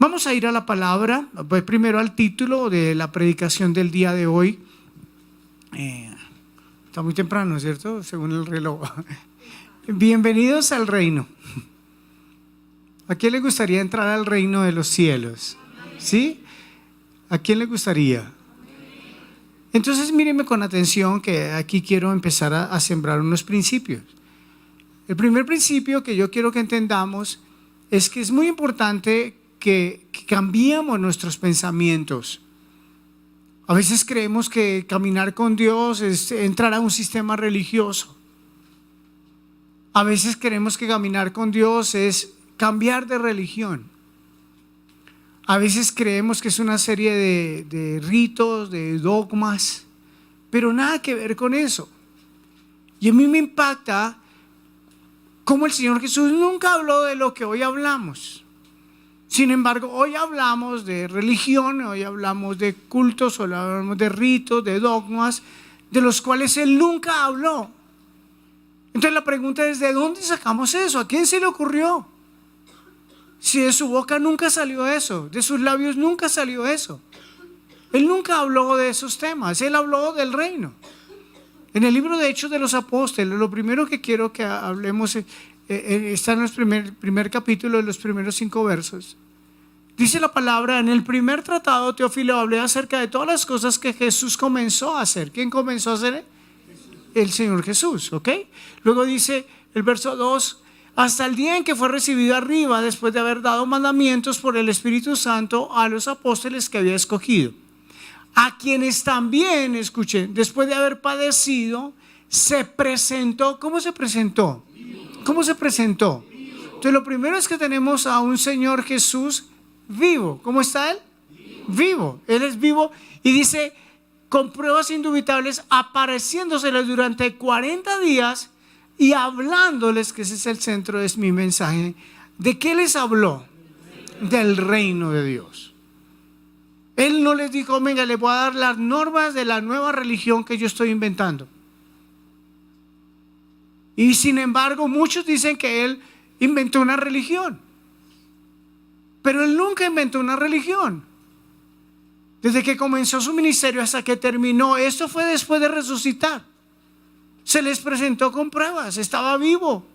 Vamos a ir a la palabra, pues primero al título de la predicación del día de hoy. Está muy temprano, ¿cierto? Según el reloj. Bienvenidos al reino. ¿A quién le gustaría entrar al reino de los cielos? ¿Sí? ¿A quién le gustaría? Entonces míreme con atención, que aquí quiero empezar a sembrar unos principios. El primer principio que yo quiero que entendamos es que es muy importante que cambiemos nuestros pensamientos. A veces creemos que caminar con Dios es entrar a un sistema religioso. A veces creemos que caminar con Dios es cambiar de religión. A veces creemos que es una serie de ritos, de dogmas, pero nada que ver con eso. Y a mí me impacta cómo el Señor Jesús nunca habló de lo que hoy hablamos. Sin embargo, hoy hablamos de religión, hoy hablamos de cultos, hoy hablamos de ritos, de dogmas, de los cuales Él nunca habló. Entonces la pregunta es, ¿de dónde sacamos eso? ¿A quién se le ocurrió? Si de su boca nunca salió eso, de sus labios nunca salió eso. Él nunca habló de esos temas, Él habló del reino. En el libro de Hechos de los Apóstoles, lo primero que quiero que hablemos está en el primer capítulo de los primeros 5 versos. Dice la palabra: en el primer tratado, Teófilo, hablé acerca de todas las cosas que Jesús comenzó a hacer. ¿Quién comenzó a hacer? El Señor Jesús, ¿ok? Luego dice el verso 2: hasta el día en que fue recibido arriba, después de haber dado mandamientos por el Espíritu Santo a los apóstoles que había escogido, a quienes también, escuchen, después de haber padecido, se presentó. ¿Cómo se presentó? ¿Cómo se presentó? Entonces lo primero es que tenemos a un Señor Jesús vivo. ¿Cómo está Él? Vivo. Él es vivo y dice, con pruebas indubitables, apareciéndoseles durante 40 días y hablándoles, que ese es el centro de mi mensaje. ¿De qué les habló? Del reino de Dios. Él no les dijo, venga, les voy a dar las normas de la nueva religión que yo estoy inventando. Y sin embargo, muchos dicen que Él inventó una religión. Pero Él nunca inventó una religión. Desde que comenzó su ministerio hasta que terminó, esto fue después de resucitar. Se les presentó con pruebas, estaba vivo,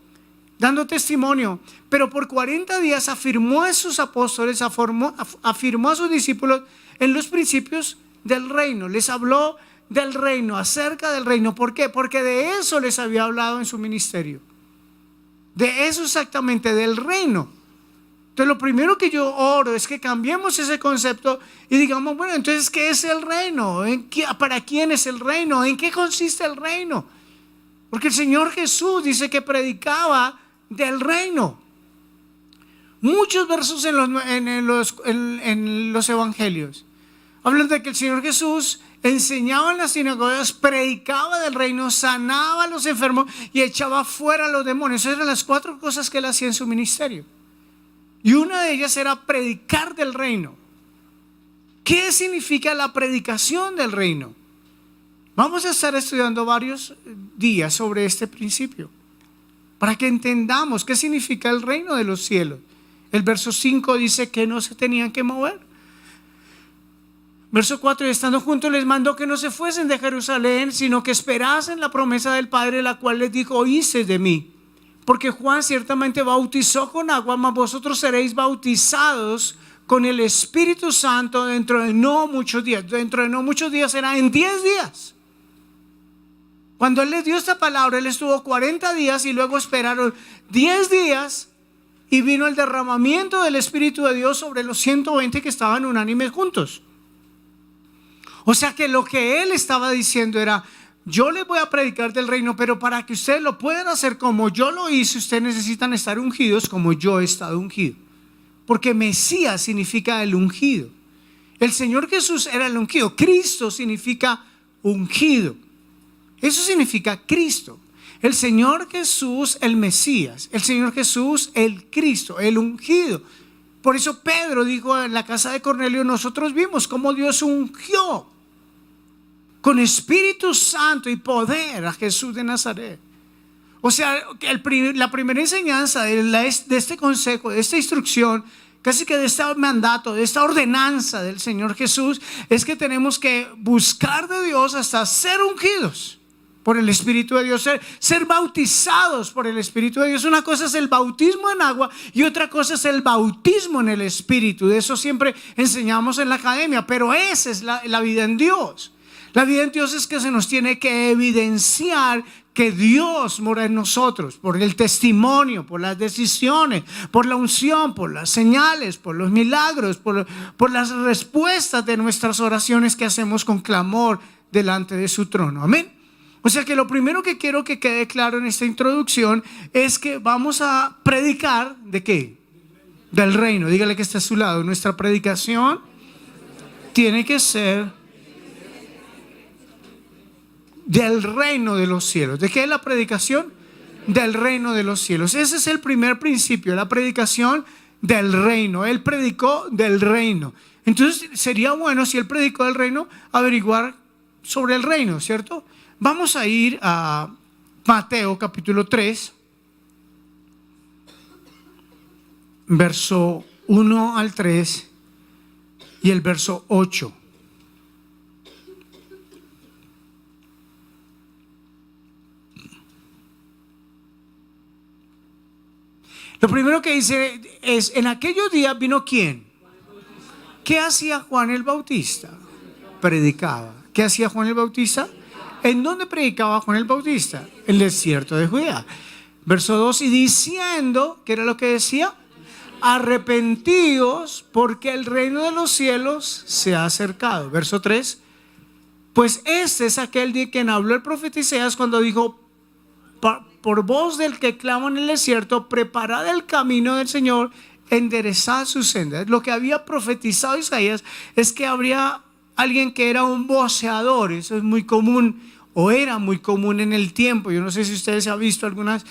dando testimonio. Pero por 40 días afirmó a sus apóstoles, afirmó a sus discípulos en los principios del reino. Les habló del reino, acerca del reino. ¿Por qué? Porque de eso les había hablado en su ministerio. De eso exactamente, del reino. Entonces lo primero que yo oro es que cambiemos ese concepto y digamos, bueno, entonces, ¿qué es el reino? ¿Para quién es el reino? ¿En qué consiste el reino? Porque el Señor Jesús dice que predicaba del reino. Muchos versos en los evangelios hablan de que el Señor Jesús enseñaba en las sinagogas, predicaba del reino, sanaba a los enfermos y echaba fuera a los demonios. Esas eran las 4 cosas que Él hacía en su ministerio. Y una de ellas era predicar del reino. ¿Qué significa la predicación del reino? Vamos a estar estudiando varios días sobre este principio para que entendamos qué significa el reino de los cielos. El verso 5 dice que no se tenían que mover. Verso 4: y estando juntos les mandó que no se fuesen de Jerusalén, sino que esperasen la promesa del Padre, la cual les dijo: oísteis de mí. Porque Juan ciertamente bautizó con agua, mas vosotros seréis bautizados con el Espíritu Santo dentro de no muchos días. Dentro de no muchos días será en 10 días. Cuando Él les dio esta palabra, Él estuvo 40 días y luego esperaron 10 días y vino el derramamiento del Espíritu de Dios sobre los 120 que estaban unánimes juntos. O sea que lo que Él estaba diciendo era: yo les voy a predicar del reino, pero para que ustedes lo puedan hacer como yo lo hice, ustedes necesitan estar ungidos como yo he estado ungido. Porque Mesías significa el ungido. El Señor Jesús era el ungido. Cristo significa ungido. Eso significa Cristo. El Señor Jesús, el Mesías. El Señor Jesús, el Cristo, el ungido. Por eso Pedro dijo en la casa de Cornelio: nosotros vimos cómo Dios ungió con Espíritu Santo y poder a Jesús de Nazaret. O sea, la primera enseñanza de este consejo, de esta instrucción casi que de este mandato, de esta ordenanza del Señor Jesús, es que tenemos que buscar de Dios hasta ser ungidos por el Espíritu de Dios, ser bautizados por el Espíritu de Dios. Una cosa es el bautismo en agua y otra cosa es el bautismo en el Espíritu. De eso siempre enseñamos en la academia, pero esa es la vida en Dios. La vida en Dios es que se nos tiene que evidenciar que Dios mora en nosotros por el testimonio, por las decisiones, por la unción, por las señales, por los milagros, por las respuestas de nuestras oraciones que hacemos con clamor delante de su trono. Amén. O sea que lo primero que quiero que quede claro en esta introducción es que vamos a predicar ¿de qué? Del reino. Dígale que está a su lado. Nuestra predicación tiene que ser del reino de los cielos. ¿De qué es la predicación? Del reino de los cielos. Ese es el primer principio, la predicación del reino. Él predicó del reino. Entonces sería bueno, si él predicó del reino, averiguar sobre el reino, ¿cierto? Vamos a ir a Mateo capítulo 3, verso 1 al 3 y el verso 8. Lo primero que dice es: en aquellos días vino ¿quién? ¿Qué hacía Juan el Bautista? Predicaba. ¿Qué hacía Juan el Bautista? ¿En dónde predicaba Juan el Bautista? En el desierto de Judea. Verso 2, y diciendo, ¿qué era lo que decía? Arrepentíos, porque el reino de los cielos se ha acercado. Verso 3, pues este es aquel de quien habló el profeta Isaías cuando dijo: por voz del que clama en el desierto, preparad el camino del Señor, enderezad sus sendas. Lo que había profetizado Isaías es que habría alguien que era un voceador. Eso es muy común, o era muy común en el tiempo. Yo no sé si ustedes han visto algunas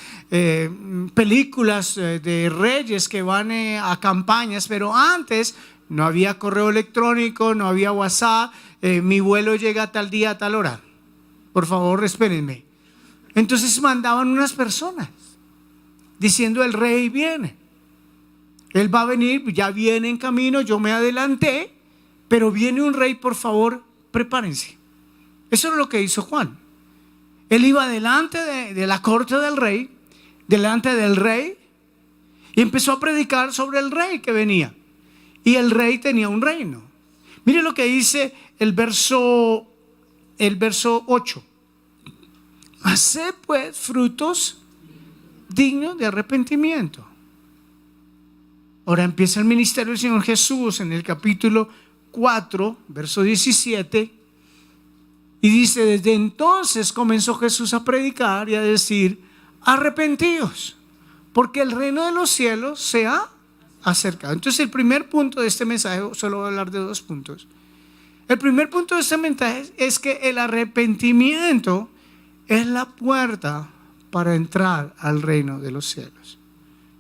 películas de reyes que van a campañas, pero antes no había correo electrónico, no había WhatsApp. Mi vuelo llega a tal día, a tal hora, por favor espérenme. Entonces mandaban unas personas diciendo: el rey viene, él va a venir, ya viene en camino, yo me adelanté, pero viene un rey, por favor, prepárense. Eso es lo que hizo Juan. Él iba delante de la corte del rey, delante del rey, y empezó a predicar sobre el rey que venía. Y el rey tenía un reino. Mire lo que dice el verso 8. Haced pues frutos dignos de arrepentimiento. Ahora empieza el ministerio del Señor Jesús en el capítulo 4, verso 17, y dice: desde entonces comenzó Jesús a predicar y a decir: arrepentíos, porque el reino de los cielos se ha acercado. Entonces el primer punto de este mensaje, solo voy a hablar de 2 puntos. El primer punto de este mensaje es que el arrepentimiento es la puerta para entrar al reino de los cielos.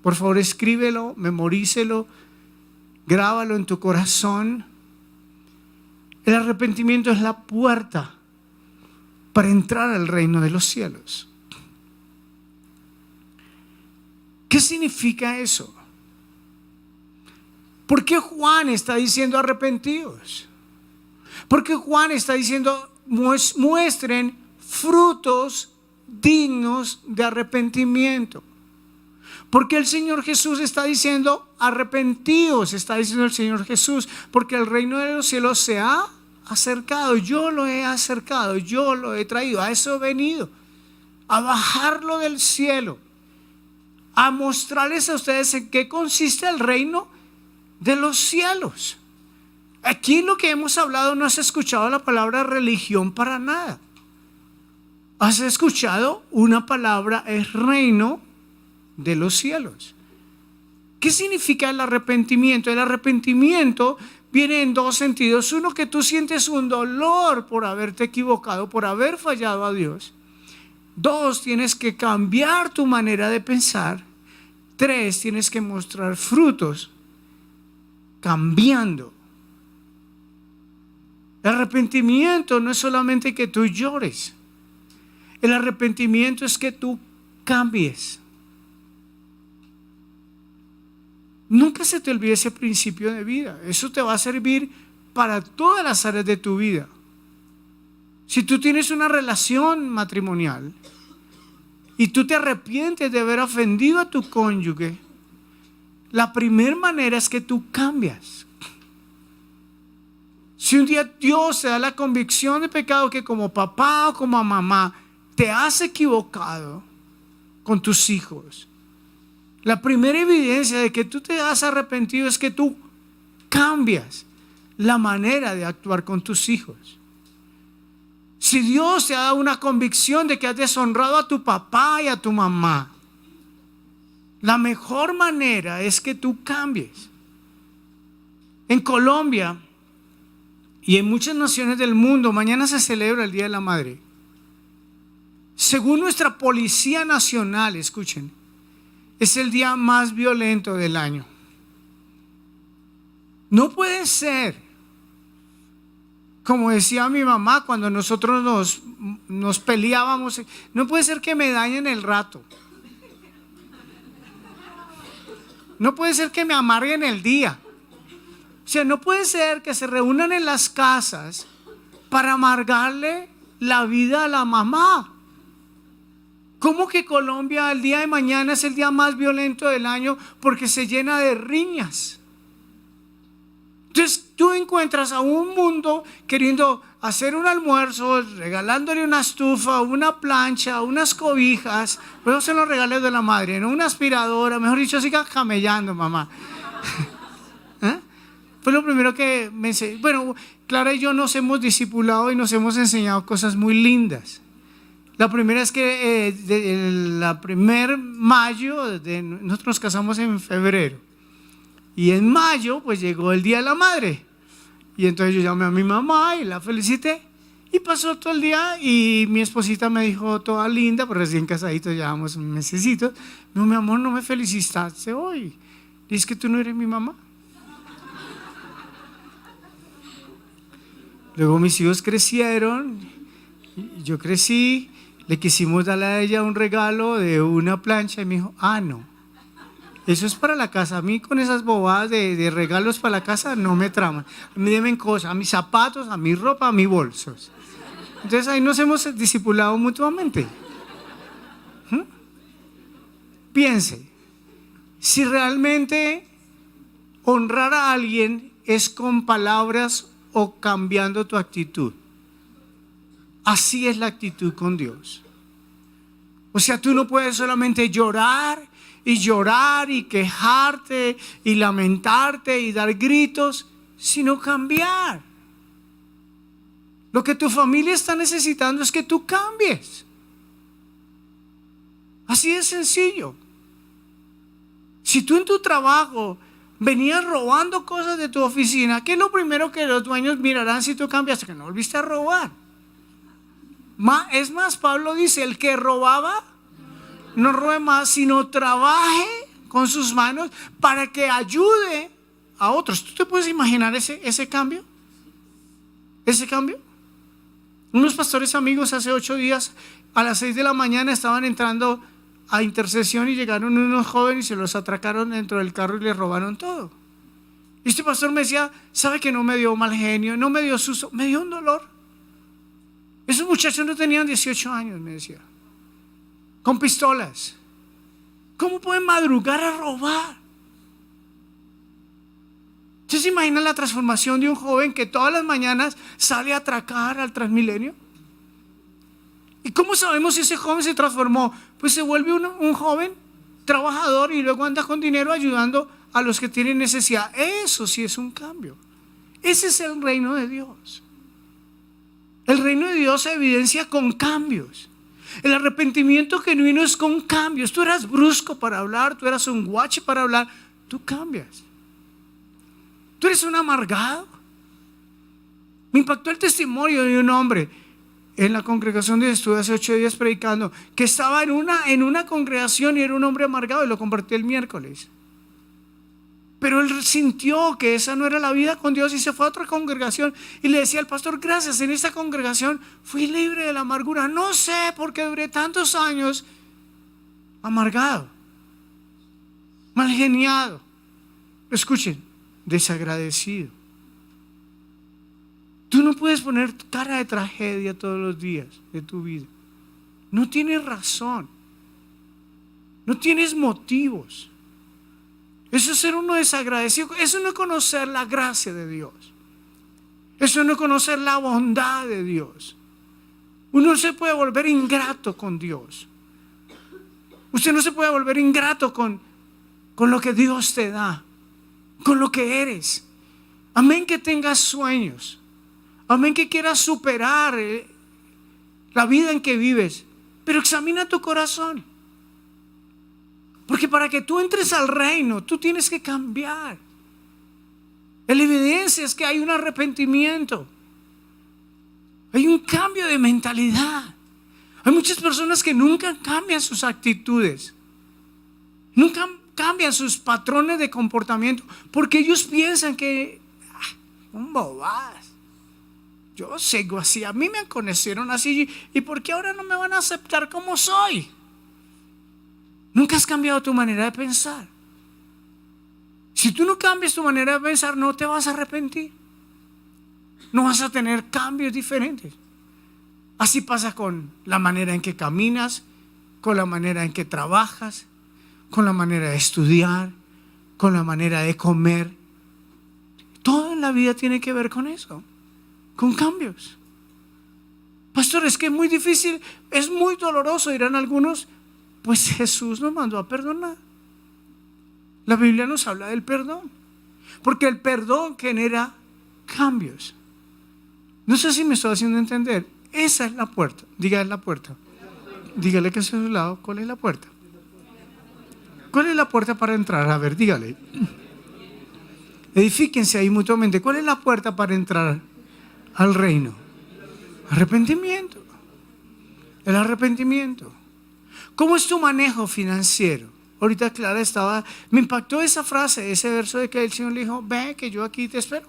Por favor, escríbelo, memorícelo, grábalo en tu corazón. El arrepentimiento es la puerta para entrar al reino de los cielos. ¿Qué significa eso? ¿Por qué Juan está diciendo arrepentidos? ¿Por qué Juan está diciendo muestren frutos dignos de arrepentimiento? Porque el Señor Jesús está diciendo arrepentíos, está diciendo el Señor Jesús, porque el reino de los cielos se ha acercado. Yo lo he acercado, yo lo he traído, a eso he venido, a bajarlo del cielo, a mostrarles a ustedes en qué consiste el reino de los cielos. Aquí lo que hemos hablado, no has escuchado la palabra religión para nada. Has escuchado una palabra, es reino de los cielos. ¿Qué significa el arrepentimiento? El arrepentimiento viene en 2 sentidos. Uno, que tú sientes un dolor por haberte equivocado, por haber fallado a Dios. 2, tienes que cambiar tu manera de pensar. 3, tienes que mostrar frutos cambiando. El arrepentimiento no es solamente que tú llores. El arrepentimiento es que tú cambies. Nunca se te olvide ese principio de vida. Eso te va a servir para todas las áreas de tu vida. Si tú tienes una relación matrimonial y tú te arrepientes de haber ofendido a tu cónyuge, la primera manera es que tú cambias. Si un día Dios te da la convicción de pecado que como papá o como mamá te has equivocado con tus hijos, la primera evidencia de que tú te has arrepentido es que tú cambias la manera de actuar con tus hijos. Si Dios te ha dado una convicción de que has deshonrado a tu papá y a tu mamá, la mejor manera es que tú cambies. En Colombia y en muchas naciones del mundo, mañana se celebra el Día de la Madre. Según nuestra Policía Nacional, escuchen, es el día más violento del año. No puede ser, como decía mi mamá cuando nosotros nos peleábamos, no puede ser que me dañen el rato. No puede ser que me amarguen el día. O sea, no puede ser que se reúnan en las casas para amargarle la vida a la mamá. ¿Cómo que Colombia el día de mañana es el día más violento del año porque se llena de riñas? Entonces tú encuentras a un mundo queriendo hacer un almuerzo, regalándole una estufa, una plancha, unas cobijas, pero esos son los regalos de la madre, ¿no? Una aspiradora, mejor dicho, siga camellando, mamá. ¿Eh? Fue lo primero que me enseñó. Bueno, Clara y yo nos hemos discipulado y nos hemos enseñado cosas muy lindas. La primera es que la primer mayo, nosotros nos casamos en febrero, y en mayo pues llegó el Día de la Madre, y entonces yo llamé a mi mamá y la felicité, y pasó todo el día, y mi esposita me dijo toda linda, pues recién casaditos, llevamos un mesecito, no, mi amor, no me felicitaste hoy, dices que tú no eres mi mamá. Luego mis hijos crecieron, yo crecí. Le quisimos darle a ella un regalo de una plancha y me dijo, no, eso es para la casa. A mí con esas bobadas de regalos para la casa no me traman. A mí deben cosas, a mis zapatos, a mi ropa, a mis bolsos. Entonces ahí nos hemos discipulado mutuamente. Piense, si realmente honrar a alguien es con palabras o cambiando tu actitud. Así es la actitud con Dios. O sea, tú no puedes solamente llorar y quejarte y lamentarte y dar gritos, sino cambiar. Lo que tu familia está necesitando es que tú cambies. Así de sencillo. Si tú en tu trabajo venías robando cosas de tu oficina, ¿qué es lo primero que los dueños mirarán si tú cambiaste? Que no volviste a robar. Es más, Pablo dice, el que robaba, no robe más, sino trabaje con sus manos para que ayude a otros. ¿Tú te puedes imaginar ese cambio? ¿Ese cambio? Unos pastores amigos hace 8 días, a las 6 de la mañana, estaban entrando a intercesión y llegaron unos jóvenes y se los atracaron dentro del carro y les robaron todo. Y este pastor me decía, ¿sabe que no me dio mal genio? No me dio susto, me dio un dolor. Esos muchachos no tenían 18 años, me decía, con pistolas. ¿Cómo pueden madrugar a robar? ¿Usted se imagina la transformación de un joven que todas las mañanas sale a atracar al Transmilenio? ¿Y cómo sabemos si ese joven se transformó? Pues se vuelve un joven trabajador y luego anda con dinero ayudando a los que tienen necesidad. Eso sí es un cambio. Ese es el reino de Dios. El reino de Dios se evidencia con cambios. El arrepentimiento genuino es con cambios. Tú eras brusco para hablar, tú eras un guache para hablar, tú cambias. Tú eres un amargado. Me impactó el testimonio de un hombre en la congregación donde estuve hace 8 días predicando, que estaba en una congregación y era un hombre amargado, y lo compartí el miércoles. Pero él sintió que esa no era la vida con Dios y se fue a otra congregación y le decía al pastor, gracias, en esta congregación fui libre de la amargura. No sé por qué duré tantos años amargado, mal geniado. escuchen, desagradecido. Tú no puedes poner cara de tragedia todos los días de tu vida. No tienes razón. No tienes motivos. Eso es ser uno desagradecido. Eso no es conocer la gracia de Dios. Eso no es conocer la bondad de Dios. Uno se puede volver ingrato con Dios. Usted no se puede volver ingrato con lo que Dios te da, con lo que eres. Amén que tengas sueños. Amén que quieras superar la vida en que vives. Pero examina tu corazón. Porque para que tú entres al reino, tú tienes que cambiar. La evidencia es que hay un arrepentimiento. Hay un cambio de mentalidad. Hay muchas personas que nunca cambian sus actitudes. Nunca cambian sus patrones de comportamiento. Porque ellos piensan que son bobadas. Yo sigo así, a mí me conocieron así. ¿Y por qué ahora no me van a aceptar como soy? Nunca has cambiado tu manera de pensar. Si tú no cambias tu manera de pensar, no te vas a arrepentir. No vas a tener cambios diferentes. Así pasa con la manera en que caminas, con la manera en que trabajas, con la manera de estudiar, con la manera de comer. Todo en la vida tiene que ver con eso, con cambios. Pastor, es que es muy difícil, es muy doloroso, dirán algunos. Pues Jesús nos mandó a perdonar. La Biblia nos habla del perdón, porque el perdón genera cambios. No sé si me estoy haciendo entender. Esa es la puerta. Dígale la puerta. Dígale que a su lado, ¿cuál es la puerta? ¿Cuál es la puerta para entrar? A ver, dígale. Edifíquense ahí mutuamente. ¿Cuál es la puerta para entrar al reino? Arrepentimiento. El arrepentimiento. ¿Cómo es tu manejo financiero? Ahorita Clara me impactó esa frase, ese verso de que el Señor le dijo, ve que yo aquí te espero.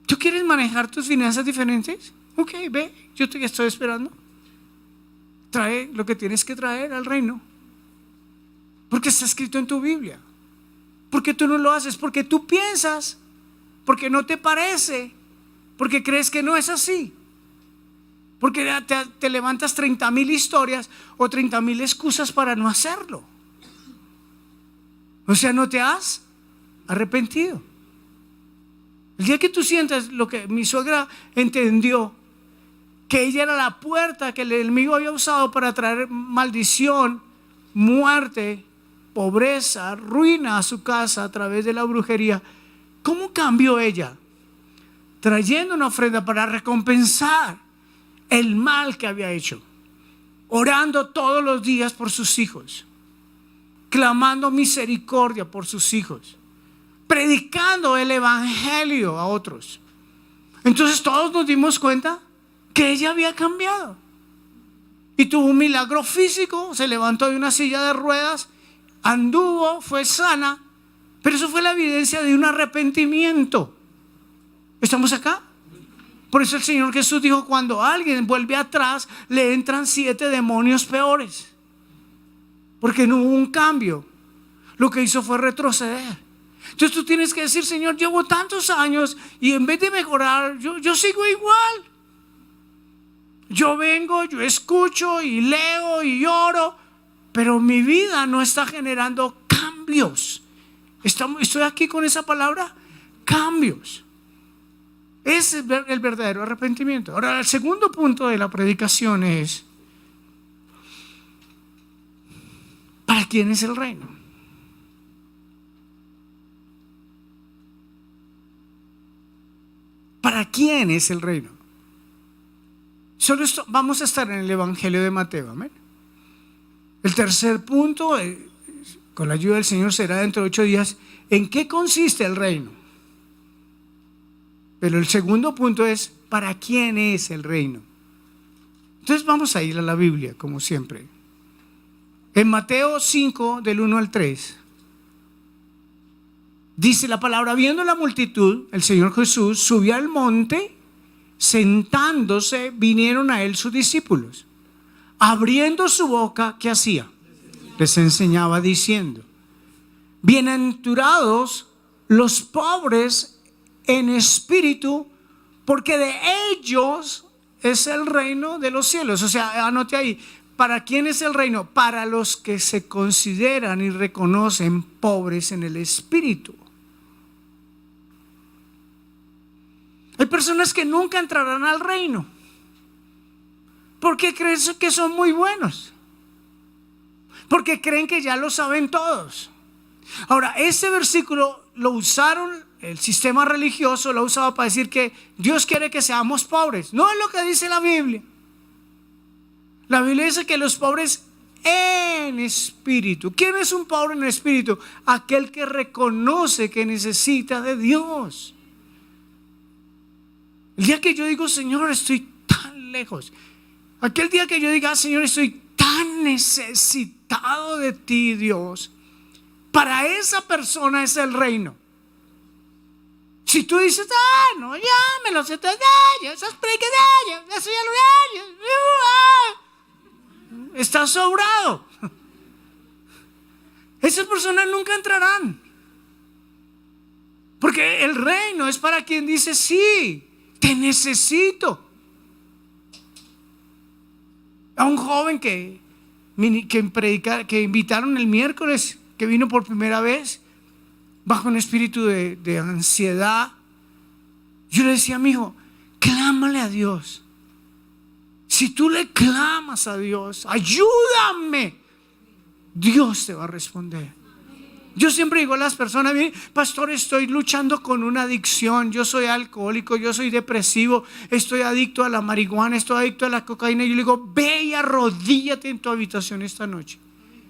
¿Tú quieres manejar tus finanzas diferentes? Ok, ve, yo te estoy esperando. Trae lo que tienes que traer al reino. Porque está escrito en tu Biblia. Porque tú no lo haces, porque tú piensas, porque no te parece, porque crees que no es así. Porque te levantas 30,000 historias o 30,000 excusas para no hacerlo. O sea, no te has arrepentido. El día que tú sientas lo que mi suegra entendió, que ella era la puerta que el enemigo había usado para traer maldición, muerte, pobreza, ruina a su casa a través de la brujería. ¿Cómo cambió ella? Trayendo una ofrenda para recompensar el mal que había hecho, orando todos los días por sus hijos, clamando misericordia por sus hijos, predicando el evangelio a otros. Entonces todos nos dimos cuenta que ella había cambiado y tuvo un milagro físico. Se levantó de una silla de ruedas, anduvo, fue sana, pero eso fue la evidencia de un arrepentimiento. ¿Estamos acá? Por eso el Señor Jesús dijo, cuando alguien vuelve atrás, le entran 7 demonios peores. Porque no hubo un cambio. Lo que hizo fue retroceder. Entonces tú tienes que decir, Señor, llevo tantos años y en vez de mejorar, yo sigo igual. Yo vengo, yo escucho y leo y oro, pero mi vida no está generando cambios. Estoy aquí con esa palabra, cambios. Ese es el verdadero arrepentimiento. Ahora, el segundo punto de la predicación es, ¿para quién es el reino? ¿Para quién es el reino? Solo esto, vamos a estar en el Evangelio de Mateo, amén. El tercer punto, con la ayuda del Señor, será dentro de 8 días. ¿En qué consiste el reino? Pero el segundo punto es, ¿para quién es el reino? Entonces vamos a ir a la Biblia, como siempre. En Mateo 5, del 1 al 3, dice la palabra, viendo la multitud, el Señor Jesús subió al monte, sentándose, vinieron a él sus discípulos. abriendo su boca, ¿qué hacía? Les enseñaba diciendo: bienaventurados los pobres en espíritu, porque de ellos es el reino de los cielos. O sea, anote ahí, ¿para quién es el reino? Para los que se consideran y reconocen pobres en el espíritu. Hay personas que nunca entrarán al reino porque creen que son muy buenos, porque creen que ya lo saben todos. Ahora, ese versículo lo usaron, el sistema religioso lo ha usado para decir que Dios quiere que seamos pobres. No es lo que dice la Biblia. La Biblia dice que los pobres en espíritu. ¿Quién es un pobre en espíritu? Aquel que reconoce que necesita de Dios. El día que yo digo: Señor, estoy tan lejos. Aquel día que yo diga: Señor, estoy tan necesitado de ti, Dios. Para esa persona es el reino. Si tú dices: no, ya me lo sé todo, ya esas predicas, ya eso ya lo estás sobrado. Esas personas nunca entrarán. Porque el reino es para quien dice: sí, te necesito. A un joven que invitaron el miércoles, que vino por primera vez bajo un espíritu de ansiedad, yo le decía: mi hijo, clámale a Dios. Si tú le clamas a Dios, ayúdame, Dios te va a responder. Yo siempre digo a las personas: mire, pastor, estoy luchando con una adicción, yo soy alcohólico, yo soy depresivo, estoy adicto a la marihuana, estoy adicto a la cocaína. Y yo le digo: ve y arrodíllate en tu habitación esta noche,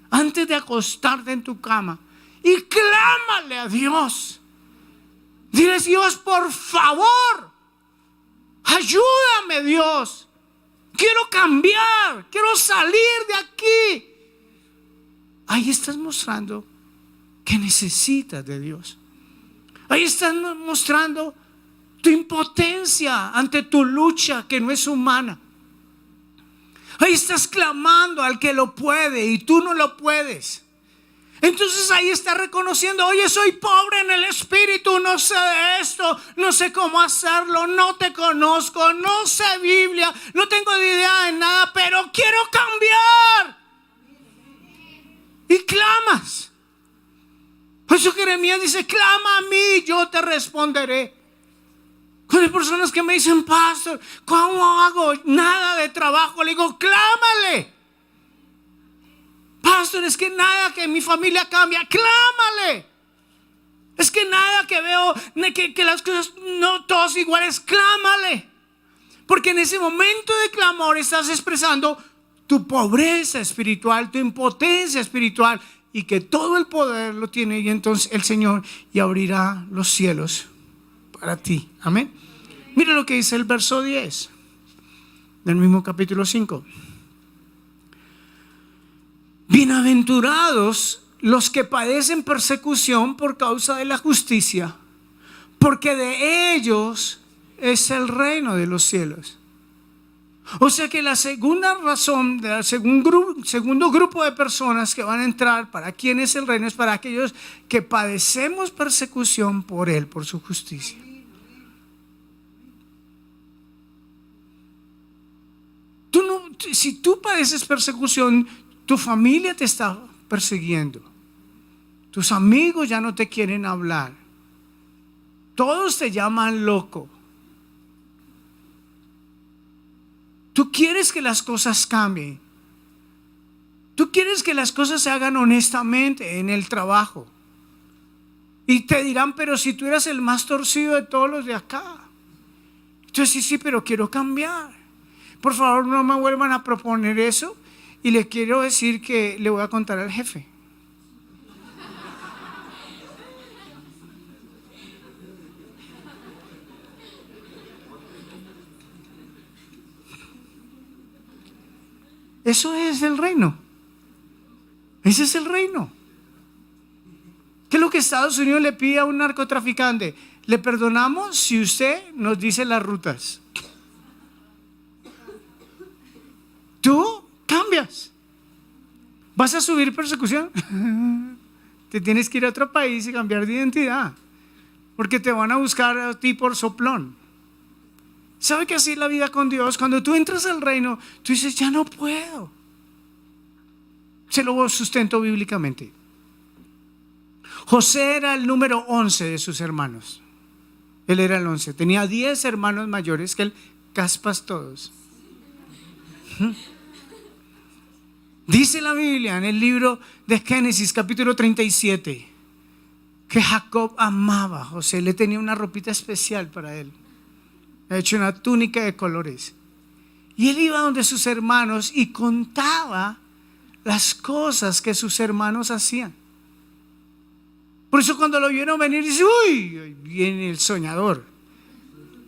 antes de acostarte en tu cama, y clámale a Dios. Dile: Dios, por favor, ayúdame, Dios. Quiero cambiar, quiero salir de aquí. Ahí estás mostrando que necesitas de Dios. Ahí estás mostrando tu impotencia ante tu lucha que no es humana. Ahí estás clamando al que lo puede y tú no lo puedes. Entonces ahí está reconociendo: oye, soy pobre en el espíritu, no sé de esto, no sé cómo hacerlo, no te conozco, no sé Biblia, no tengo idea de nada, pero quiero cambiar. Y clamas. Por eso Jeremías dice: clama a mí, yo te responderé. Hay personas que me dicen: pastor, ¿cómo hago? Nada de trabajo. Le digo: clámale. Pastor, es que nada que mi familia cambia. Clámale. Es que nada que veo, que las cosas no todas iguales. Clámale. Porque en ese momento de clamor estás expresando tu pobreza espiritual, tu impotencia espiritual, y que todo el poder lo tiene y entonces el Señor y abrirá los cielos para ti. Amén. Mira lo que dice el verso 10 del mismo capítulo 5. Bienaventurados los que padecen persecución por causa de la justicia, porque de ellos es el reino de los cielos. O sea que la segunda razón, del segundo grupo de personas que van a entrar, para quién es el reino, es para aquellos que padecemos persecución por Él, por su justicia. Si tú padeces persecución, tu familia te está persiguiendo, tus amigos ya no te quieren hablar, todos te llaman loco. Tú quieres que las cosas cambien. Tú quieres que las cosas se hagan honestamente en el trabajo. Y te dirán: pero si tú eras el más torcido de todos los de acá. Entonces sí, pero quiero cambiar. Por favor, no me vuelvan a proponer eso. Y le quiero decir que le voy a contar al jefe. Eso es el reino. Ese es el reino. ¿Qué es lo que Estados Unidos le pide a un narcotraficante? Le perdonamos si usted nos dice las rutas. Tú cambias. ¿Vas a subir persecución? Te tienes que ir a otro país y cambiar de identidad, porque te van a buscar a ti por soplón. ¿Sabe que así es la vida con Dios? Cuando tú entras al reino, tú dices, ya no puedo. Se lo sustento bíblicamente. José era el número 11 de sus hermanos. Él era el 11. Tenía 10 hermanos mayores que él, caspas todos. Dice la Biblia en el libro de Génesis, capítulo 37, que Jacob amaba a José, le tenía una ropita especial para él. Ha hecho una túnica de colores. Y él iba donde sus hermanos y contaba las cosas que sus hermanos hacían. Por eso cuando lo vieron venir, dice, uy, viene el soñador.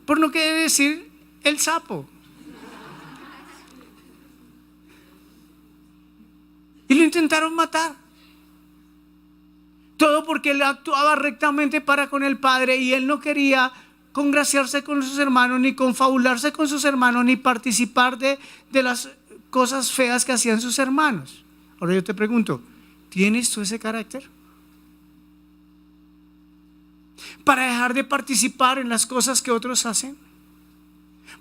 Por no querer decir el sapo. Y lo intentaron matar. Todo porque él actuaba rectamente para con el Padre y él no quería congraciarse con sus hermanos, ni confabularse con sus hermanos, ni participar de las cosas feas que hacían sus hermanos. Ahora yo te pregunto, ¿tienes tú ese carácter? Para dejar de participar en las cosas que otros hacen,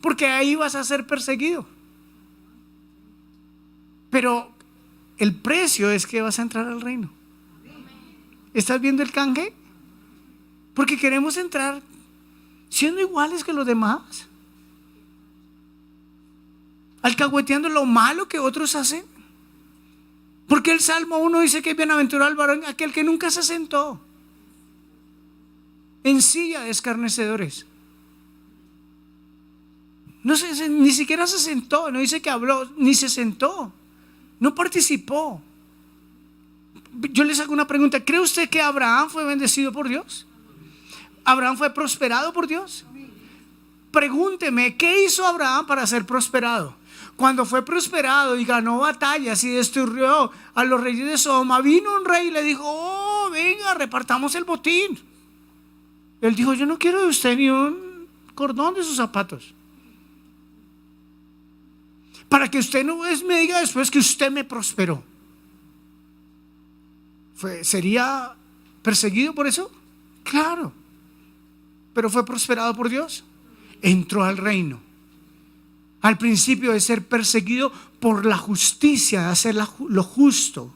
porque ahí vas a ser perseguido. Pero el precio es que vas a entrar al reino. ¿Estás viendo el canje? Porque queremos entrar siendo iguales que los demás, alcahueteando lo malo que otros hacen. Porque el Salmo 1 dice que es bienaventurado el varón aquel que nunca se sentó en silla de escarnecedores. No se, ni siquiera se sentó, no dice que habló, ni se sentó, no participó. Yo les hago una pregunta: ¿cree usted que Abraham fue bendecido por Dios? ¿Abraham fue prosperado por Dios? Pregúnteme, ¿qué hizo Abraham para ser prosperado? Cuando fue prosperado y ganó batallas y destruyó a los reyes de Sodoma, vino un rey y le dijo, oh, venga, repartamos el botín. Él dijo, yo no quiero de usted ni un cordón de sus zapatos, para que usted no me diga después que usted me prosperó. ¿Sería perseguido por eso? Claro. Pero fue prosperado por Dios. Entró al reino. Al principio de ser perseguido por la justicia, de hacer lo justo.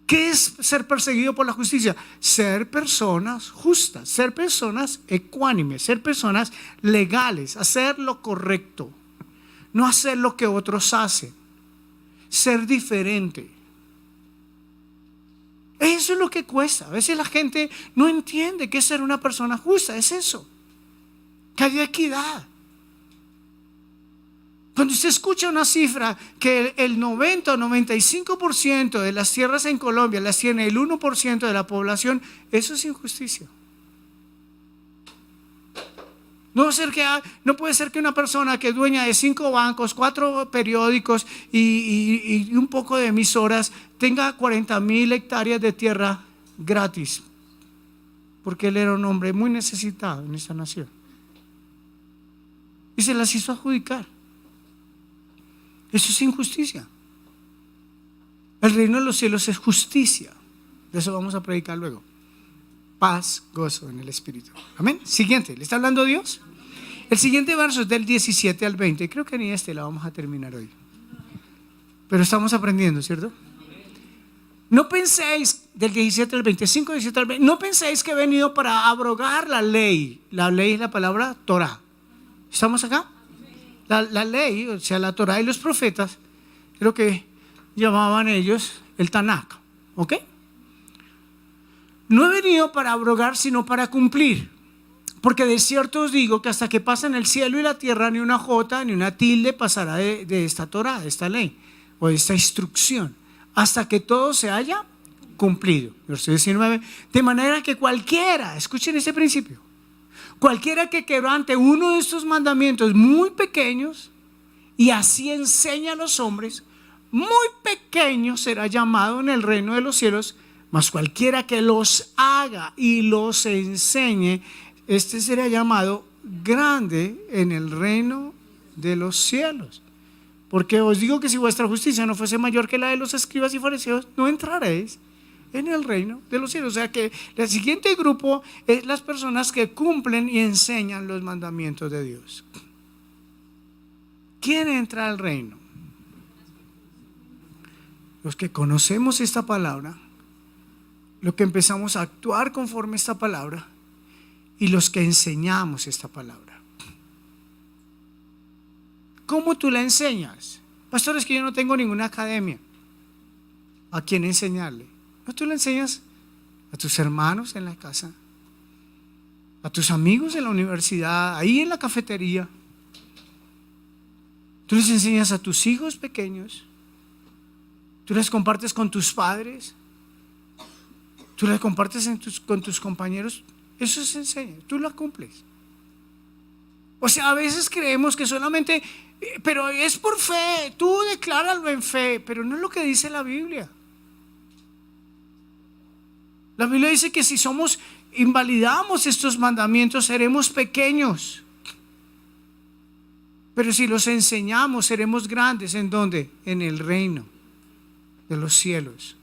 ¿Qué es ser perseguido por la justicia? Ser personas justas, ser personas ecuánimes, ser personas legales, hacer lo correcto, no hacer lo que otros hacen, ser diferente. Eso es lo que cuesta. A veces la gente no entiende qué es ser una persona justa. Es eso, que haya equidad. Cuando usted escucha una cifra que el 90 o 95% de las tierras en Colombia las tiene el 1% de la población, eso es injusticia. No puede ser que una persona que es dueña de 5 bancos, 4 periódicos y un poco de emisoras tenga 40,000 hectáreas de tierra gratis, porque él era un hombre muy necesitado en esta nación y se las hizo adjudicar. Eso es injusticia. El reino de los cielos es justicia. De eso vamos a predicar luego. Paz, gozo en el Espíritu. Amén. Siguiente, ¿le está hablando Dios? El siguiente verso es del 17 al 20. Creo que ni la vamos a terminar hoy, pero estamos aprendiendo, ¿cierto? No penséis, del 17 al 25, 17 al 20, no penséis que he venido para abrogar la ley. La ley es la palabra Torah. ¿Estamos acá? La ley, o sea, la Torah y los profetas, creo que llamaban ellos el Tanakh, ¿ok? No he venido para abrogar, sino para cumplir. Porque de cierto os digo que hasta que pasen el cielo y la tierra, ni una jota ni una tilde pasará de esta Torah, de esta ley, o de esta instrucción, hasta que todo se haya cumplido. Verso 19, de manera que cualquiera, escuchen ese principio, cualquiera que quebrante uno de estos mandamientos muy pequeños y así enseña a los hombres, muy pequeño será llamado en el reino de los cielos, mas cualquiera que los haga y los enseñe, este será llamado grande en el reino de los cielos. Porque os digo que si vuestra justicia no fuese mayor que la de los escribas y fariseos, no entraréis en el reino de los cielos. O sea que el siguiente grupo es las personas que cumplen y enseñan los mandamientos de Dios. ¿Quién entra al reino? Los que conocemos esta palabra, los que empezamos a actuar conforme a esta palabra y los que enseñamos esta palabra. ¿Cómo tú la enseñas? Pastor, es que yo no tengo ninguna academia a quién enseñarle. No, tú la enseñas a tus hermanos en la casa, a tus amigos en la universidad, ahí en la cafetería. Tú les enseñas a tus hijos pequeños. Tú les compartes con tus padres. Tú les compartes con tus compañeros. Eso se enseña, tú la cumples. O sea, a veces creemos que solamente, pero es por fe, tú decláralo en fe, pero no es lo que dice la Biblia. La Biblia dice que si invalidamos estos mandamientos, seremos pequeños. Pero si los enseñamos, seremos grandes. ¿En dónde? En el reino de los cielos.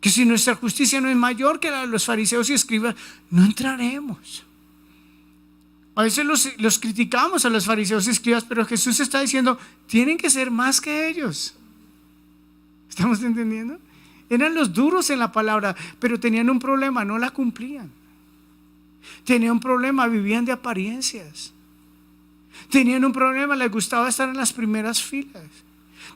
Que si nuestra justicia no es mayor que la de los fariseos y escribas, no entraremos. A veces los criticamos a los fariseos y escribas, pero Jesús está diciendo, tienen que ser más que ellos. ¿Estamos entendiendo? Eran los duros en la palabra, pero tenían un problema, no la cumplían. Tenían un problema, vivían de apariencias. Tenían un problema, les gustaba estar en las primeras filas.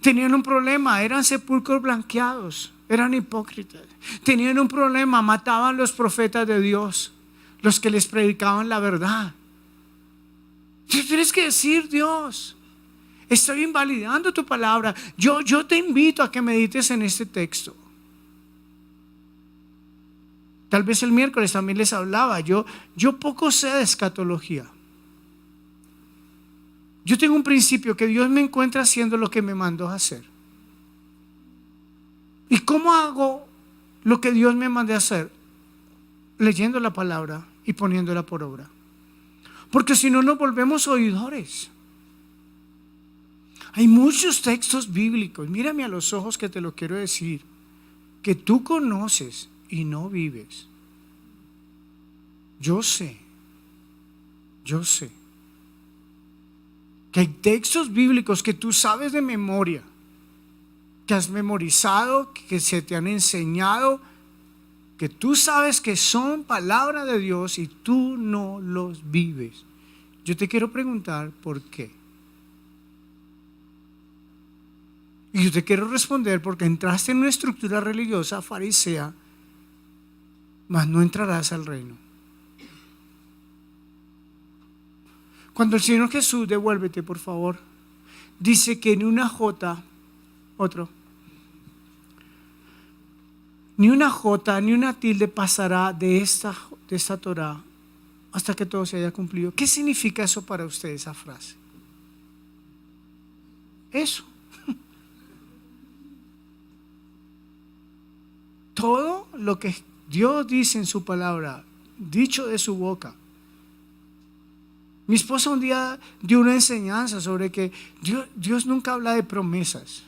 Tenían un problema, eran sepulcros blanqueados, eran hipócritas. Tenían un problema, mataban los profetas de Dios, los que les predicaban la verdad. Tú tienes que decir, Dios, estoy invalidando tu palabra. Yo te invito a que medites en este texto. Tal vez el miércoles también les hablaba. Yo poco sé de escatología. Yo tengo un principio, que Dios me encuentra haciendo lo que me mandó a hacer. ¿Y cómo hago lo que Dios me mandó a hacer? Leyendo la palabra y poniéndola por obra. Porque si no, nos volvemos oidores. Hay muchos textos bíblicos, mírame a los ojos que te lo quiero decir, que tú conoces y no vives. Yo sé que hay textos bíblicos que tú sabes de memoria, que has memorizado, que se te han enseñado, que tú sabes que son palabra de Dios y tú no los vives. Yo te quiero preguntar por qué. Y yo te quiero responder porque entraste en una estructura religiosa farisea, mas no entrarás al reino. Cuando el Señor Jesús, devuélvete por favor, dice que ni una jota, ni una jota, ni una tilde pasará de esta Torá hasta que todo se haya cumplido. ¿Qué significa eso para usted, esa frase? Eso. Todo lo que Dios dice en su palabra, dicho de su boca. Mi esposa un día dio una enseñanza sobre que Dios nunca habla de promesas.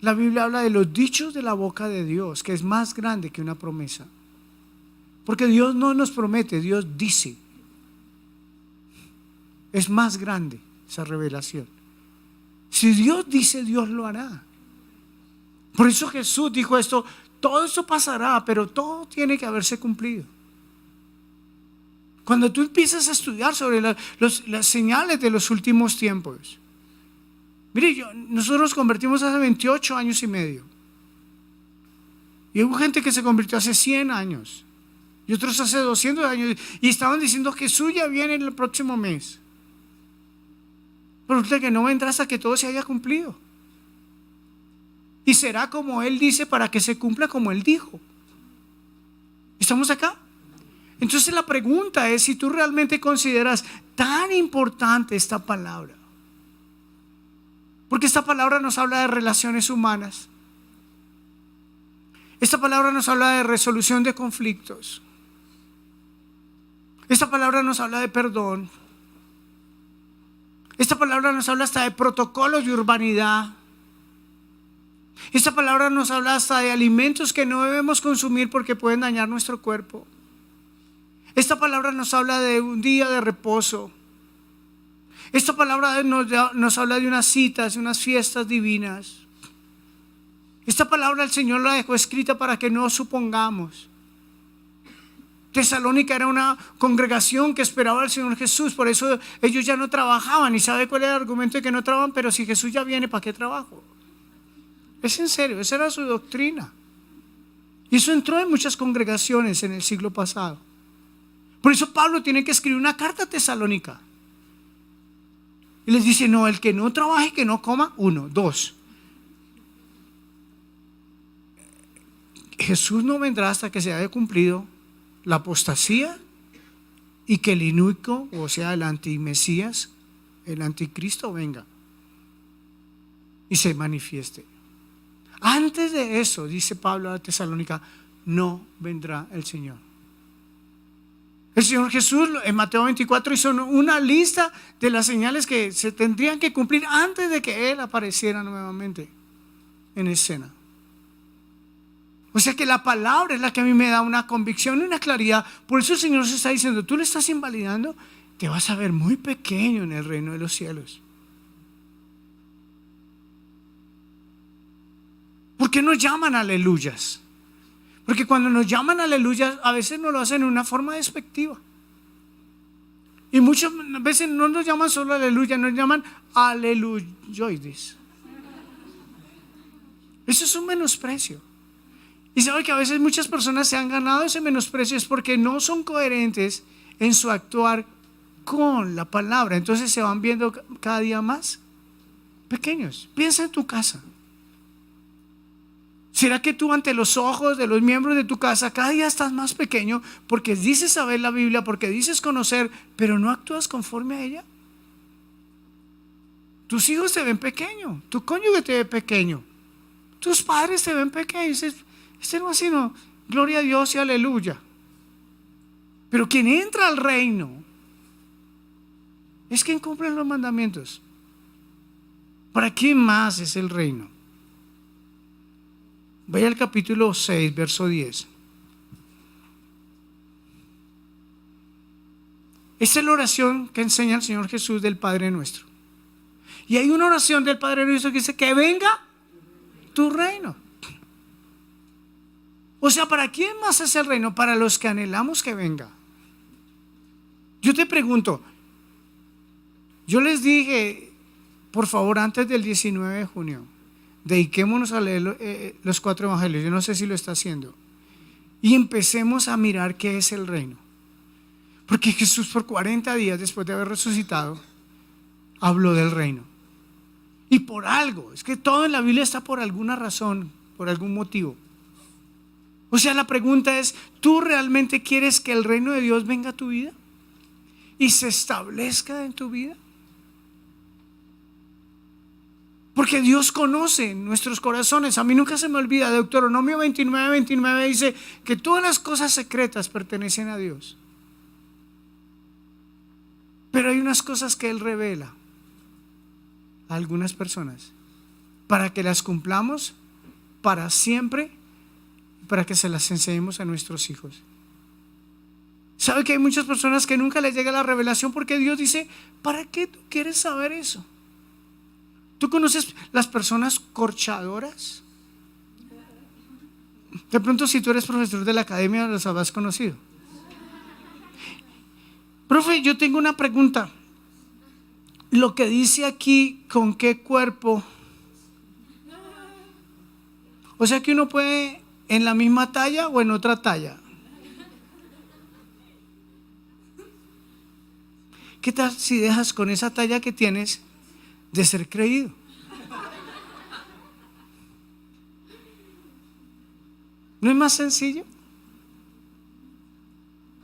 La Biblia habla de los dichos de la boca de Dios, que es más grande que una promesa. Porque Dios no nos promete, Dios dice. Es más grande esa revelación. Si Dios dice, Dios lo hará. Por eso Jesús dijo esto, todo esto pasará, pero todo tiene que haberse cumplido. Cuando tú empiezas a estudiar sobre las señales de los últimos tiempos. Mire, nosotros nos convertimos hace 28 años y medio. Y hubo gente que se convirtió hace 100 años. Y otros hace 200 años. Y estaban diciendo que Jesús ya viene en el próximo mes. Pero usted que no vendrá hasta que todo se haya cumplido. Y será como Él dice para que se cumpla como Él dijo. ¿Estamos acá? Entonces la pregunta es si tú realmente consideras tan importante esta palabra. Porque esta palabra nos habla de relaciones humanas. Esta palabra nos habla de resolución de conflictos. Esta palabra nos habla de perdón. Esta palabra nos habla hasta de protocolos de urbanidad. Esta palabra nos habla hasta de alimentos que no debemos consumir porque pueden dañar nuestro cuerpo. Esta palabra nos habla de un día de reposo. Esta palabra nos habla de unas citas, de unas fiestas divinas. Esta palabra el Señor la dejó escrita para que no supongamos. Tesalónica era una congregación que esperaba al Señor Jesús, por eso ellos ya no trabajaban. ¿Y sabe cuál era el argumento de que no trabajan? Pero si Jesús ya viene, ¿para qué trabajo? Es en serio, esa era su doctrina. Y eso entró en muchas congregaciones en el siglo pasado. Por eso Pablo tiene que escribir una carta a Tesalónica. Y les dice, no, el que no trabaje, que no coma. 1, 2. Jesús no vendrá hasta que se haya cumplido la apostasía y que el inicuo, o sea, el antimesías, el anticristo venga y se manifieste. Antes de eso, dice Pablo a Tesalónica, no vendrá el Señor. El Señor Jesús en Mateo 24 hizo una lista de las señales que se tendrían que cumplir antes de que Él apareciera nuevamente en escena. O sea que la palabra es la que a mí me da una convicción y una claridad. Por eso el Señor se está diciendo, tú le estás invalidando, te vas a ver muy pequeño en el reino de los cielos. ¿Por qué nos llaman aleluyas? Porque cuando nos llaman aleluyas, a veces nos lo hacen de una forma despectiva. Y muchas veces no nos llaman solo aleluya, nos llaman aleluyoides. Eso es un menosprecio. Y sabe que a veces muchas personas se han ganado ese menosprecio es porque no son coherentes en su actuar con la palabra. Entonces se van viendo cada día más pequeños. Piensa en tu casa. ¿Será que tú ante los ojos de los miembros de tu casa cada día estás más pequeño porque dices saber la Biblia, porque dices conocer, pero no actúas conforme a ella? Tus hijos te ven pequeño, tu cónyuge te ve pequeño, tus padres te ven pequeño. Dices, este no es sino gloria a Dios y aleluya. Pero quien entra al reino es quien cumple los mandamientos. ¿Para quién más es el reino? Vaya al capítulo 6, verso 10. Esta es la oración que enseña el Señor Jesús del Padre Nuestro. Y hay una oración del Padre Nuestro que dice, que venga tu reino. O sea, ¿para quién más es el reino? Para los que anhelamos que venga. Yo te pregunto, yo les dije, por favor, antes del 19 de junio, dediquémonos a leer los 4 evangelios. Yo no sé si lo está haciendo. Y empecemos a mirar qué es el reino. Porque Jesús por 40 días después de haber resucitado, habló del reino. Y por algo, es que todo en la Biblia está por alguna razón, por algún motivo. O sea, la pregunta es, ¿tú realmente quieres que el reino de Dios venga a tu vida? ¿Y se establezca en tu vida? Porque Dios conoce nuestros corazones. A mí nunca se me olvida, Deuteronomio 29 dice que todas las cosas secretas pertenecen a Dios. Pero hay unas cosas que Él revela a algunas personas para que las cumplamos para siempre, para que se las enseñemos a nuestros hijos. ¿Sabe que hay muchas personas que nunca les llega la revelación porque Dios dice, ¿para qué tú quieres saber eso? ¿Tú conoces las personas corchadoras? De pronto, si tú eres profesor de la academia, los habrás conocido. Profe, yo tengo una pregunta. Lo que dice aquí, ¿con qué cuerpo? O sea que uno puede en la misma talla o en otra talla. ¿Qué tal si dejas con esa talla que tienes de ser creído? ¿No es más sencillo?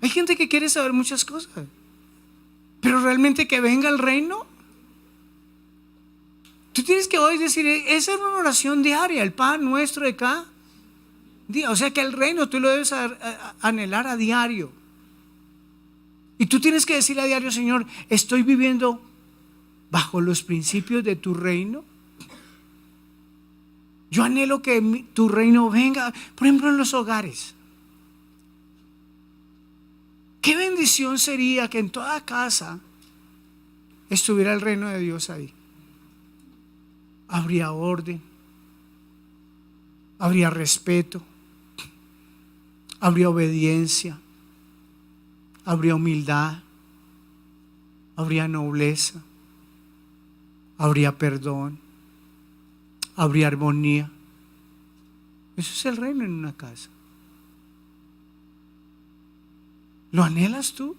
Hay gente que quiere saber muchas cosas, pero realmente que venga el reino. Tú tienes que hoy decir, esa es una oración diaria, el pan nuestro de cada día. O sea que el reino tú lo debes anhelar a diario. Y tú tienes que decirle a diario, Señor, estoy viviendo bajo los principios de tu reino. Yo anhelo que tu reino venga, por ejemplo, en los hogares. Qué bendición sería que en toda casa estuviera el reino de Dios ahí. Habría orden, habría respeto, habría obediencia, habría humildad, habría nobleza, habría perdón, habría armonía. Eso es el reino en una casa. ¿Lo anhelas tú?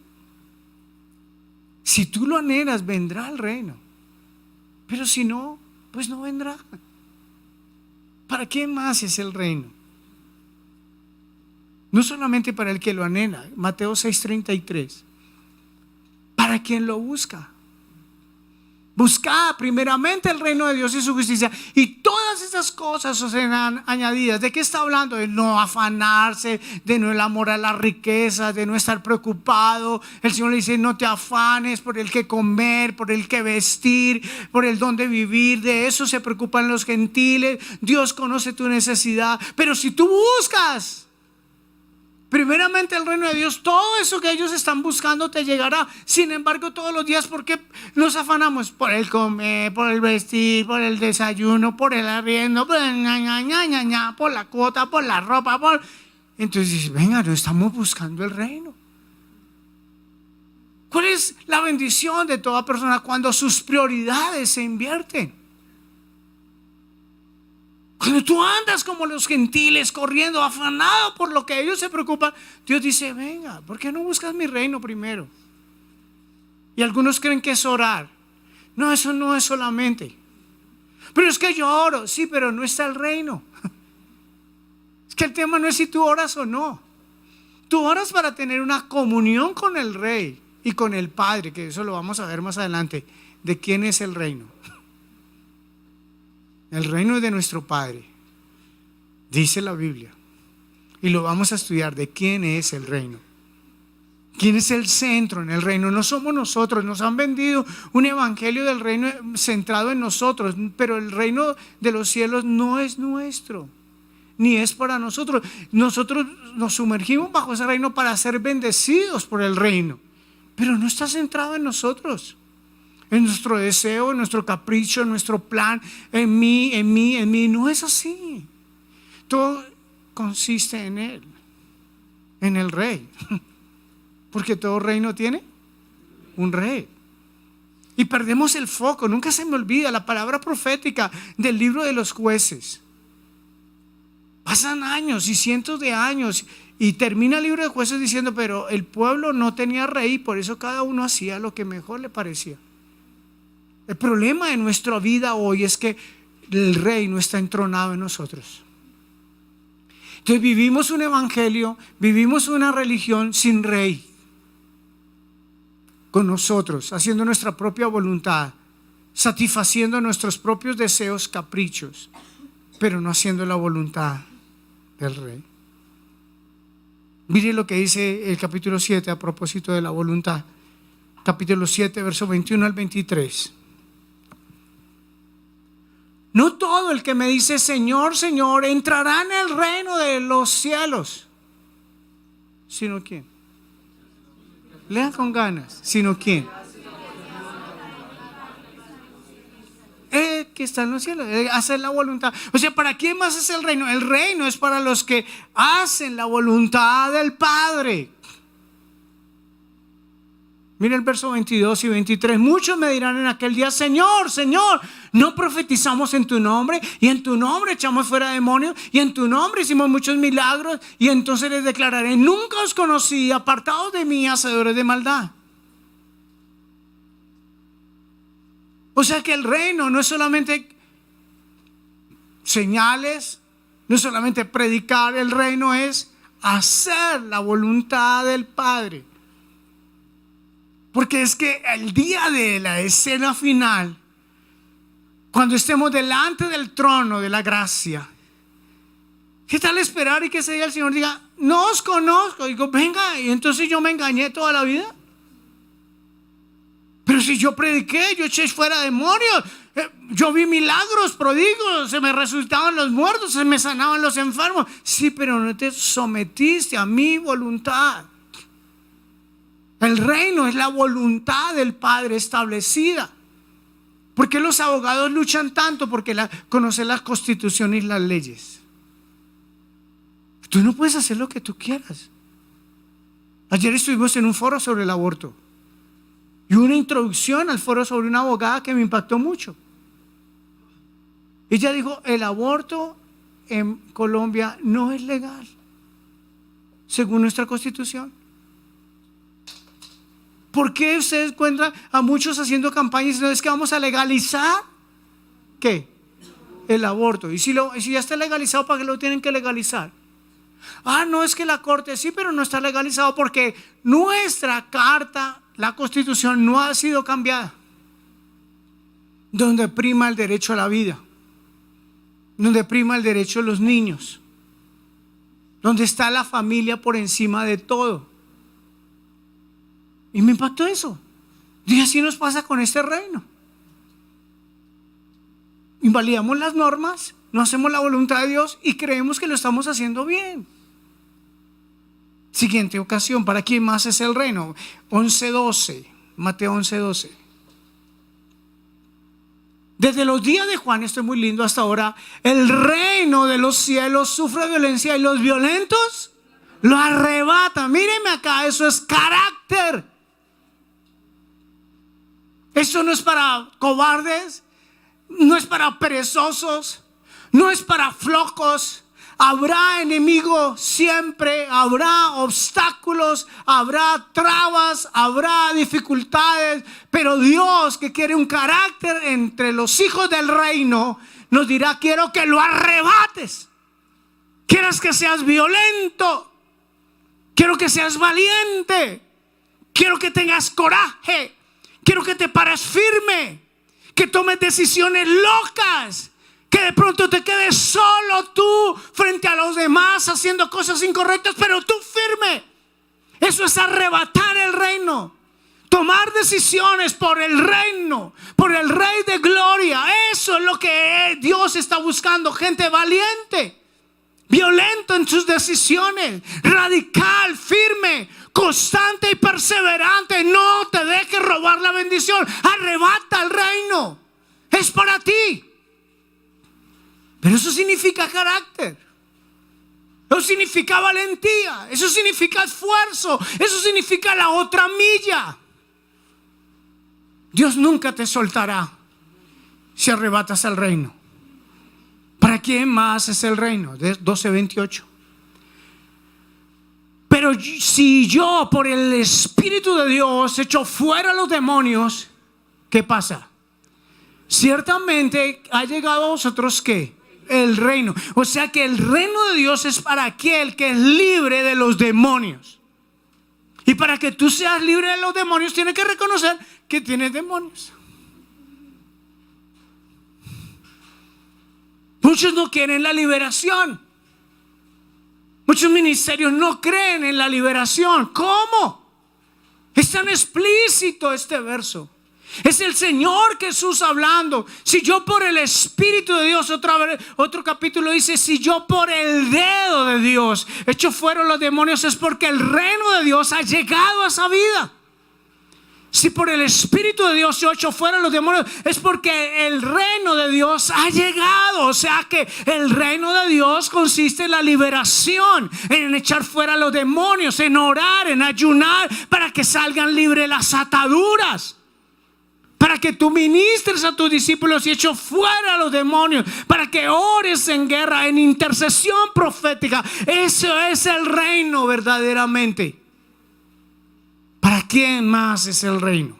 Si tú lo anhelas, vendrá el reino. Pero si no, pues no vendrá. ¿Para quién más es el reino? No solamente para el que lo anhela. Mateo 6:33. Para quien lo busca. Buscad primeramente el reino de Dios y su justicia, y todas esas cosas os serán añadidas. ¿De qué está hablando? De no afanarse, de no el amor a la riqueza, de no estar preocupado. El Señor le dice: no te afanes por el que comer, por el que vestir, por el dónde vivir. De eso se preocupan los gentiles. Dios conoce tu necesidad. Pero si tú buscas primeramente el reino de Dios, todo eso que ellos están buscando te llegará. Sin embargo, todos los días, ¿por qué nos afanamos? Por el comer, por el vestir, por el desayuno, por el arriendo, por por la cuota, por la ropa, Entonces dices: venga, no estamos buscando el reino. ¿Cuál es la bendición de toda persona? Cuando sus prioridades se invierten. Cuando tú andas como los gentiles, corriendo, afanado por lo que ellos se preocupan, Dios dice: venga, ¿por qué no buscas mi reino primero? Y algunos creen que es orar. No, eso no es solamente. Pero es que yo oro. Sí, pero no está el reino. Es que el tema no es si tú oras o no. Tú oras para tener una comunión con el Rey y con el Padre, que eso lo vamos a ver más adelante. ¿De quién es el reino? El reino es de nuestro Padre, dice la Biblia. Y lo vamos a estudiar. ¿De quién es el reino? ¿Quién es el centro en el reino? No somos nosotros. Nos han vendido un evangelio del reino centrado en nosotros, pero el reino de los cielos no es nuestro, ni es para nosotros. Nosotros nos sumergimos bajo ese reino para ser bendecidos por el reino, pero no está centrado en nosotros, en nuestro deseo, en nuestro capricho, en nuestro plan, en mí. No es así. Todo consiste en Él, en el Rey. Porque todo reino tiene un rey. Y perdemos el foco. Nunca se me olvida la palabra profética del libro de los Jueces. Pasan años y cientos de años y termina el libro de Jueces diciendo: pero el pueblo no tenía rey, por eso cada uno hacía lo que mejor le parecía. El problema de nuestra vida hoy es que el rey no está entronado en nosotros. Entonces vivimos un evangelio, vivimos una religión sin rey con nosotros, haciendo nuestra propia voluntad, satisfaciendo nuestros propios deseos, caprichos, pero no haciendo la voluntad del rey. Mire lo que dice el capítulo 7 a propósito de la voluntad. Capítulo 7, verso 21 al 23. No todo el que me dice Señor, Señor, entrará en el reino de los cielos, sino ¿quién? Lean con ganas. ¿Sino quién? Que está en los cielos, hacer la voluntad. O sea, ¿para quién más es el reino? El reino es para los que hacen la voluntad del Padre. Mira el verso 22 y 23. Muchos me dirán en aquel día: Señor, Señor, ¿no profetizamos en tu nombre? Y en tu nombre echamos fuera demonios, y en tu nombre hicimos muchos milagros. Y entonces les declararé: nunca os conocí, apartados de mí, hacedores de maldad. O sea que el reino no es solamente señales, no es solamente predicar. El reino es hacer la voluntad del Padre. Porque es que el día de la escena final, cuando estemos delante del trono de la gracia, ¿qué tal esperar y que ese día el Señor diga: no os conozco? Digo: venga, y entonces yo me engañé toda la vida. Pero si yo prediqué, yo eché fuera demonios, yo vi milagros, prodigios, se me resucitaban los muertos, se me sanaban los enfermos. Sí, pero no te sometiste a mi voluntad. El reino es la voluntad del Padre establecida. ¿Por qué los abogados luchan tanto? Porque conocen la Constitución y las leyes. Tú no puedes hacer lo que tú quieras. Ayer estuvimos en un foro sobre el aborto y una introducción al foro sobre una abogada que me impactó mucho. Ella dijo: el aborto en Colombia no es legal según nuestra Constitución. ¿Por qué ustedes encuentran a muchos haciendo campañas diciendo es que vamos a legalizar qué? El aborto. Y si ya está legalizado, ¿para qué lo tienen que legalizar? No, es que la corte sí, pero no está legalizado porque nuestra carta, la Constitución, no ha sido cambiada. Donde prima el derecho a la vida, donde prima el derecho de los niños, donde está la familia por encima de todo. Y me impactó eso. Y así nos pasa con este reino. Invalidamos las normas, no hacemos la voluntad de Dios y creemos que lo estamos haciendo bien. Siguiente ocasión, ¿para quién más es el reino? 11:12, Mateo 11:12. Desde los días de Juan, esto es muy lindo hasta ahora, el reino de los cielos sufre violencia y los violentos lo arrebatan. Mírenme acá, eso es carácter. Esto no es para cobardes, no es para perezosos, no es para flojos. Habrá enemigo siempre, habrá obstáculos, habrá trabas, habrá dificultades, pero Dios, que quiere un carácter entre los hijos del reino, nos dirá: quiero que lo arrebates, quiero que seas violento, quiero que seas valiente, quiero que tengas coraje, quiero que te pares firme, que tomes decisiones locas, que de pronto te quedes solo tú frente a los demás haciendo cosas incorrectas, pero tú firme. Eso es arrebatar el reino. Tomar decisiones por el reino, por el Rey de Gloria. Eso es lo que Dios está buscando. Gente valiente, violento en sus decisiones, radical, firme, constante y perseverante. No te dejes robar la bendición. Arrebata el reino. Es para ti. Pero eso significa carácter. Eso significa valentía. Eso significa esfuerzo. Eso significa la otra milla. Dios nunca te soltará si arrebatas el reino. ¿Para quién más es el reino? 12:28. Pero si yo por el Espíritu de Dios echo fuera a los demonios, ¿qué pasa? Ciertamente ha llegado a vosotros ¿qué? El reino. O sea que el reino de Dios es para aquel que es libre de los demonios. Y para que tú seas libre de los demonios, tienes que reconocer que tienes demonios. Muchos no quieren la liberación. Muchos ministerios no creen en la liberación. ¿Cómo? Es tan explícito este verso. Es el Señor Jesús hablando. Si yo por el Espíritu de Dios, otro capítulo dice: si yo por el dedo de Dios echo fuera los demonios, es porque el reino de Dios ha llegado a esa vida. Si por el Espíritu de Dios yo echo fuera los demonios, es porque el reino de Dios ha llegado. O sea que el reino de Dios consiste en la liberación, en echar fuera los demonios, en orar, en ayunar para que salgan libres las ataduras, para que tú ministres a tus discípulos y eches fuera a los demonios, para que ores en guerra, en intercesión profética. Eso es el reino verdaderamente. ¿Para quién más es el reino?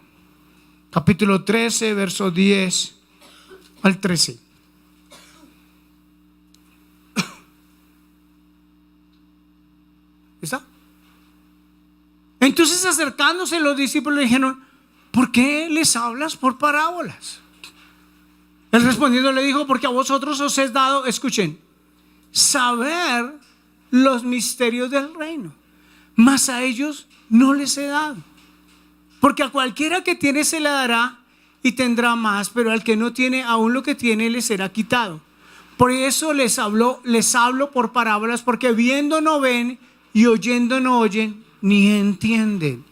Capítulo 13, verso 10 al 13. ¿Está? Entonces, acercándose los discípulos le dijeron: ¿por qué les hablas por parábolas? Él respondiendo le dijo: porque a vosotros os es dado, escuchen, saber los misterios del reino, mas a ellos no les he dado. Porque a cualquiera que tiene se le dará y tendrá más, pero al que no tiene, aún lo que tiene le será quitado. Por eso les hablo por parábolas, porque viendo no ven y oyendo no oyen, ni entienden.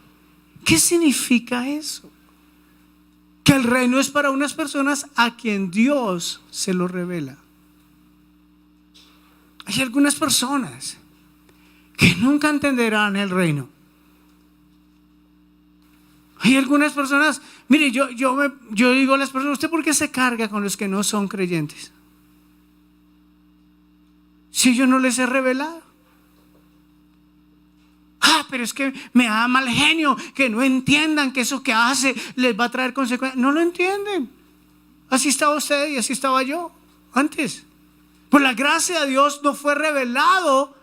¿Qué significa eso? Que el reino es para unas personas a quien Dios se lo revela. Hay algunas personas que nunca entenderán el reino. Hay algunas personas, mire, yo digo a las personas, ¿usted por qué se carga con los que no son creyentes? Si yo no les he revelado. Pero es que me da mal genio que no entiendan que eso que hace les va a traer consecuencias. No lo entienden. Así estaba usted y así estaba yo antes. Por la gracia de Dios nos fue revelado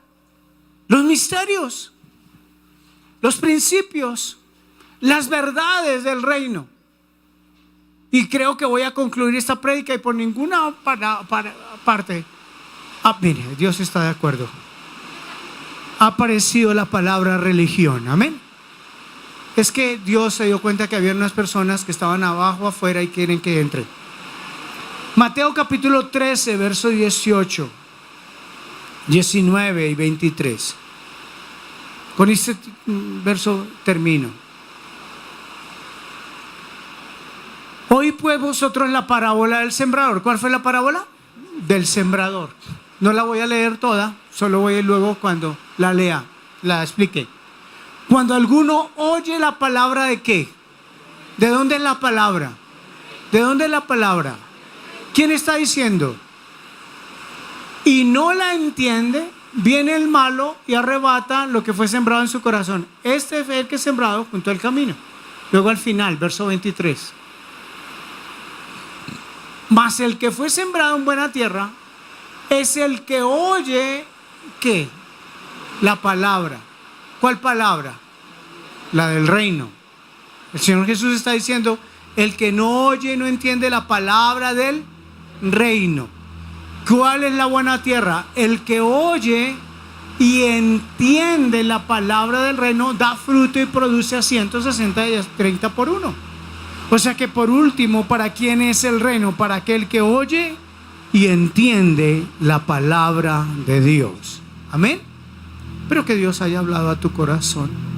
los misterios, los principios, las verdades del reino. Y creo que voy a concluir esta prédica y por ninguna parte. Mire, Dios está de acuerdo. Ha aparecido la palabra religión, amén. Es que Dios se dio cuenta que había unas personas que estaban abajo, afuera y quieren que entre. Mateo capítulo 13, verso 18, 19 y 23. Con este verso termino. Oí pues vosotros la parábola del sembrador. ¿Cuál fue la parábola? Del sembrador. No la voy a leer toda, solo voy a ir luego cuando la lea, la explique. Cuando alguno oye la palabra ¿de qué? ¿De dónde es la palabra? ¿De dónde es la palabra? ¿Quién está diciendo? Y no la entiende, viene el malo y arrebata lo que fue sembrado en su corazón. Este fue el que sembrado junto al camino. Luego al final, verso 23. Mas el que fue sembrado en buena tierra es el que oye, ¿qué? La palabra. ¿Cuál palabra? La del reino. El Señor Jesús está diciendo, el que no oye, no entiende la palabra del reino. ¿Cuál es la buena tierra? El que oye y entiende la palabra del reino, da fruto y produce a 160 y a 30 por uno. O sea que por último, ¿para quién es el reino? Para aquel que oye y entiende la palabra de Dios. Amén. Pero que Dios haya hablado a tu corazón.